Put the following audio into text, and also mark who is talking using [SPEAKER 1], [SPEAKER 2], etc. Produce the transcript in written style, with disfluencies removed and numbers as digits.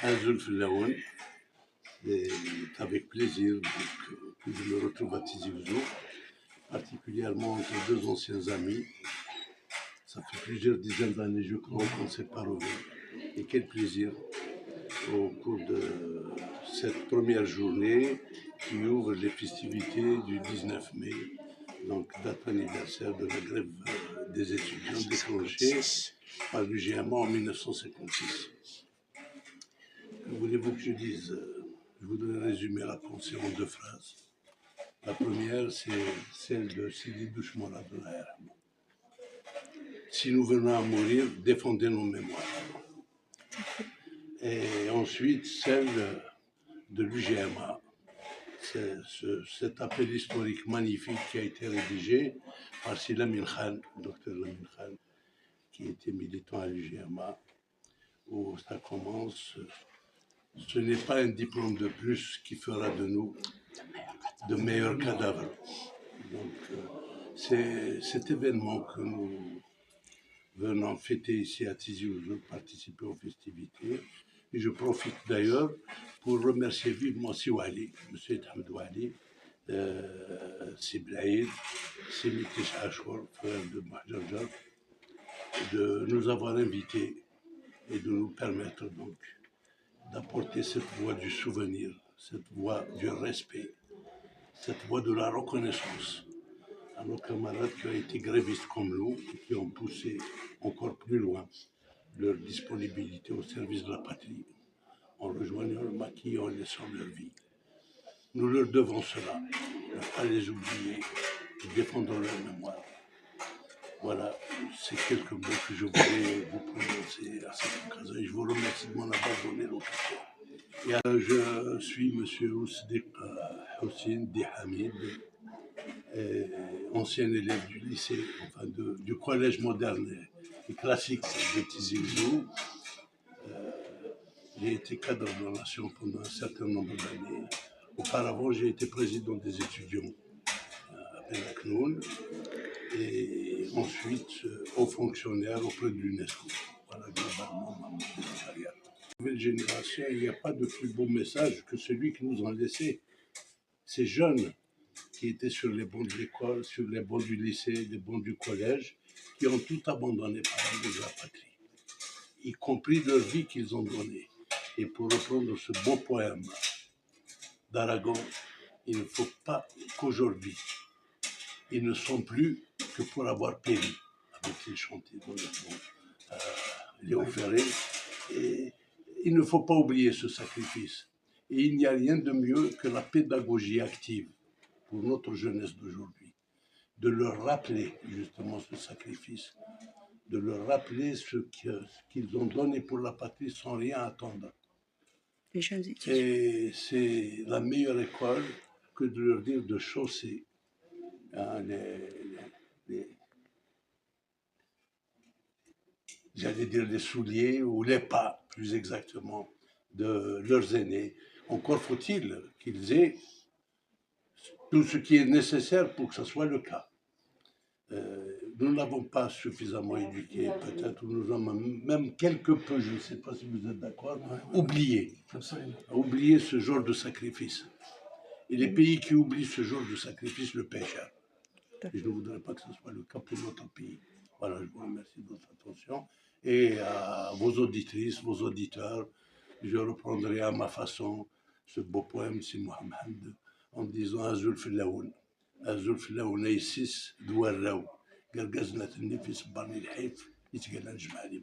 [SPEAKER 1] Azul Flaoun, c'est avec plaisir que je me retrouve à Tizi Ouzou, particulièrement entre deux anciens amis. Ça fait plusieurs dizaines d'années, je crois, qu'on ne s'est pas revus. Et quel plaisir au cours de cette première journée qui ouvre les festivités du 19 mai, donc date anniversaire de la grève des étudiants déclenchée par l'UGMA en 1956. Que voulez-vous que je dise? Je voudrais résumer la pensée en deux phrases. La première, c'est celle de Sidi Douchemora de la RM. Si nous venons à mourir, défendez nos mémoires. Et ensuite, celle de l'UGMA. C'est cet appel historique magnifique qui a été rédigé par Lamine Khan, docteur Lamine Khan, qui était militant à l'UGMA, où ça commence. Ce n'est pas un diplôme de plus qui fera de nous de meilleurs cadavres. Donc, c'est cet événement que nous venons fêter ici à Tizi Ouzou, participer aux festivités. Et je profite d'ailleurs pour remercier vivement Siwali, M. Ahmed Wali, Siblaïd, Simitish Achour, frère de Mahjarjar, de nous avoir invités et de nous permettre donc d'apporter cette voix du souvenir, cette voix du respect, cette voix de la reconnaissance à nos camarades qui ont été grévistes comme nous et qui ont poussé encore plus loin leur disponibilité au service de la patrie, en rejoignant le maquis et en laissant leur vie. Nous leur devons cela, ne pas les oublier, défendons leur mémoire. Voilà, c'est quelques mots que je voulais vous prononcer à cette occasion. Et je vous remercie de m'en avoir donné l'occasion. Je suis M. Ousdik Houssine Dihamid, ancien élève du lycée, enfin du collège moderne et classique de Tizi Ouzou. J'ai été cadre de la nation pendant un certain nombre d'années. Auparavant, j'ai été président des étudiants à Benaknoun et ensuite haut fonctionnaire auprès de l'UNESCO. Voilà globalement ma carrière. La nouvelle génération, il n'y a pas de plus beau message que celui que nous ont laissé ces jeunes qui étaient sur les bancs de l'école, sur les bancs du lycée, les bancs du collège, qui ont tout abandonné par de la patrie, y compris leur vie qu'ils ont donnée. Et pour reprendre ce beau poème d'Aragon, il ne faut pas qu'aujourd'hui, ils ne sont plus que pour avoir péri, avec-il chanté dans le fond, Léo Ferré. Et il ne faut pas oublier ce sacrifice. Et il n'y a rien de mieux que la pédagogie active pour notre jeunesse d'aujourd'hui, de leur rappeler justement ce sacrifice, de leur rappeler ce qu'ils ont donné pour la patrie sans rien attendre. Et c'est la meilleure école que de leur dire de chausser j'allais dire les souliers ou les pas, plus exactement, de leurs aînés. Encore faut-il qu'ils aient tout ce qui est nécessaire pour que ce soit le cas. Nous n'avons pas suffisamment éduqué, peut-être, nous avons même quelque peu, je ne sais pas si vous êtes d'accord, oublié ce genre de sacrifice. Et les pays qui oublient ce genre de sacrifice le paient cher. Et je ne voudrais pas que ce soit le cas pour notre pays. Voilà, je vous remercie de votre attention. Et à vos auditrices, vos auditeurs, je reprendrai à ma façon ce beau poème de Mohamed en disant Azul Filaoun. Azul Filaoun Aïssis Douarraou. قال قزنة النفس برني الحيف يتقال نجمع لي